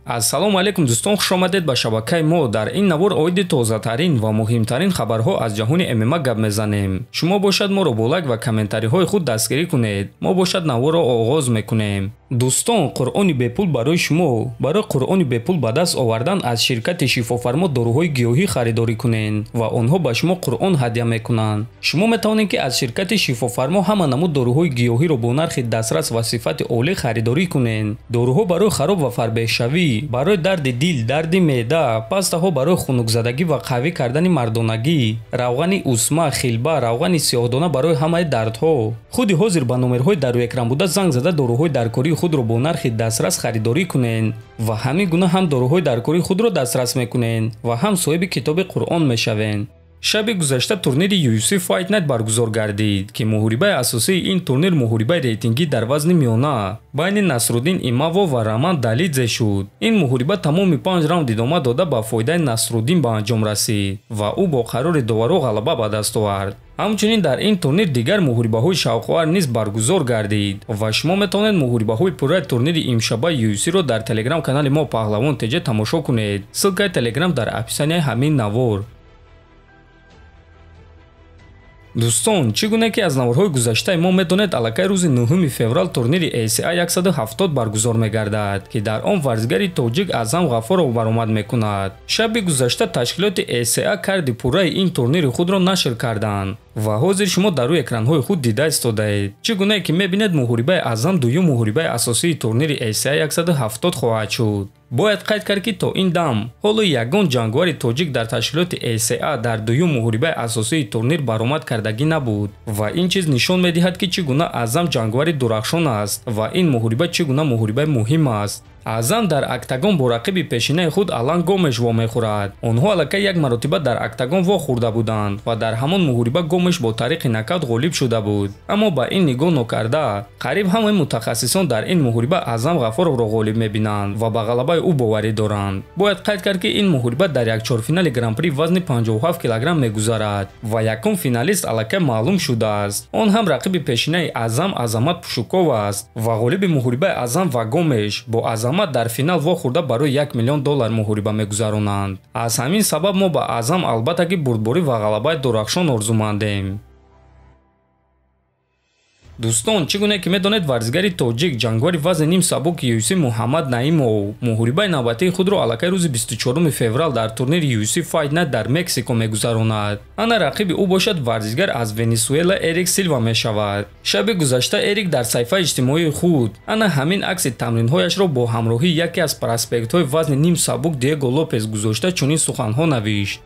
Ассалому алейкум дӯстон, хуш омадед ба шабакаи мо. Дар ин навор оиди тозатарин ва муҳимтарин хабарҳо аз ҷаҳони ММА гап мезанем. Шумо бошад моро бо лайк ва комментариҳои худ дастгирӣ кунед. Мо бошад наворро оғоз мекунем. дӯстон, қуръони бепул барои шумо. Барои қуръони бепул ба даст овардан аз ширкати шифофармо доруҳои гиёҳӣ харидорӣ кунед ва онҳо ба шумо қуръон ҳадя мекунанд. Шумо метавонед ки аз ширкати шифофармо ҳама намуд доруҳои гиёҳиро бо нархи дастрас ва сифати олӣ харидорӣ кунед. Доруҳо барои хароб ва фарбеҳшавӣ, барои дарди дил, дарди меъда, пастаҳо барои хунукзадагӣ ва қавӣ кардани мардонагӣ, равғани усма, хилба, равғани сиёҳдона барои ҳамаи дардҳо. худи ҳозир ба номерҳои дар рӯекран буда занг зада доруҳои даркории худро бо нархи дастрас харидорӣ кунед ва ҳамин гуна ҳам доруҳои даркории худро дастрас мекунед ва ҳам соҳиби китоби қуръон мешавед. шаби гузашта турнири UFC Fight Night баргузор гардид ки муҳорибаи асосии ин турнир муҳорибаи рейтингӣ дар вазни миёна байни Насруддин Имавов ва Раман Далидзе шуд. ин муҳориба тамоми 5 раунд идома дода ба фоидаи Насруддин ба анҷом расид ва ӯ бо қарори доваро ғалаба ба даст овард. ҳамчунин дар ин турнир дигар муҳорибаҳои шавқовар низ баргузор гардид ва шумо метавонед муҳорибаҳои пурраи турнири имшабаи UFC-ро дар телеграм канали мо Паҳлавон теҷа тамошо кунед. ссилкаи телеграм дар описанияи ҳамин навор. дӯстон, чӣ гуна ки аз наворҳои гузаштаи мо медонед, аллакай рӯзи 9 феврал турнири ACA 170 баргузор мегардад ки дар он варзигари тоҷик Аъзам Ғафуров баромад мекунад. шаби гузашта ташкилоти ACA карди пурраи ин турнири худро нашр карданд ва ҳозир шумо дар рӯи экранҳои худ дида истодаед. чӣ гунае ки мебинед муҳорибаи Аъзам дуюм муҳорибаи асосии турнири ACA 170 хоҳад шуд. бояд қайд кард ки то ин дам ҳоло ягон ҷангвари тоҷик дар ташкилоти ACA дар дуюм муҳорибаи асосии турнир баромад кардагӣ набуд ва ин чиз нишон медиҳад ки чӣ гуна Аъзам ҷангвари дурахшон аст ва ин муҳориба чӣ гуна муҳорибаи муҳим аст. Аъзам дар октагон бо рақиби пешинаи худ Алан Гомеш вомехӯрад. онҳо аллакай як маротиба дар октагон вохӯрда буданд ва дар ҳамон муҳориба Гомеш бо тариқи нокаут ғолиб шуда буд. аммо ба ин нигоҳ нокарда, қариб ҳамаи мутахассисон дар ин муҳориба Аъзам Ғафуровро ғолиб мебинанд ва ба ғалабаи ӯ боварӣ доранд. бояд қайд кард ки ин муҳориба дар як чорфинали гран-при вазни 57 килограмм мегузарад ва якум финалист аллакай маълум шудааст. он ҳам рақиби пешинаи Аъзам Азамат Пушуков аст ва ғолиби муҳорибаи Аъзам ва Гомеш бо Азамат дар финал вохӯрда барои $1 миллион муҳориба мегузаронанд. аз ҳамин сабаб мо ба Аъзам албаттаки бурдборӣ ва ғалабаи дурахшон орзумандем. дӯстон, чӣ гуна ки медонед, варзигари тоҷик ҷангвари вазни ним сабуки UFC Муҳаммад Наимов муҳорибаи навбатии худро аллакай рӯзи 24 феврал дар турнири UFC Fight Night дар Мексико мегузаронад. ана рақиби ӯ бошад варзигар аз Венесуэла Эрик Силва мешавад. шаби гузашта Эрик дар саҳифаи иҷтимоии худ ана ҳамин акси тамринҳояшро бо ҳамроҳии яке аз проспектҳои вазни ним сабук Диего Лопес гузошта чунин суханҳо навишт: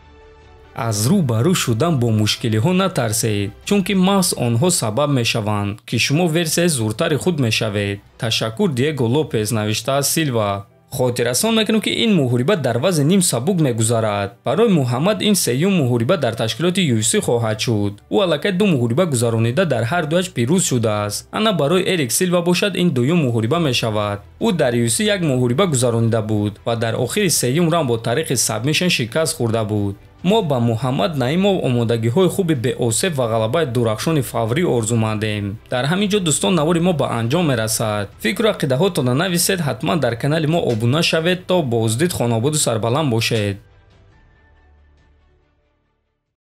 аз рӯ ба рӯ шудан бо мушкилиҳо натарсед, чунки маҳз онҳо сабаб мешаванд ки шумо версияи зуртари худ мешавед. ташаккур, Диего Лопес, навиштааст Силва. хотиррасон мекунем ки ин муҳориба дар вазни ним сабук мегузарад. барои Муҳаммад ин сеюм муҳориба дар ташкилоти UFC хоҳад шуд. ӯ аллакай 2 муҳориба гузаронида дар ҳар дуяш пирӯз шудааст. ана барои Эрик Силва бошад ин дуюм муҳориба мешавад. ӯ дар UFC як муҳориба гузаронида буд ва дар охири сеюм раунд бо тариқи сабмишн шикаст хӯрда буд. мо ба Муҳаммад Наимов омодагиҳои хуби беосеб ва ғалабаи дурахшони фаврӣ орзумандем. дар ҳамин ҷо дӯстон, навори мо ба анҷом мерасад. фикру ақидаҳотонро нависед, ҳатман дар канали мо обуна шавед. то боздид, хонободу сарбаланд бошед.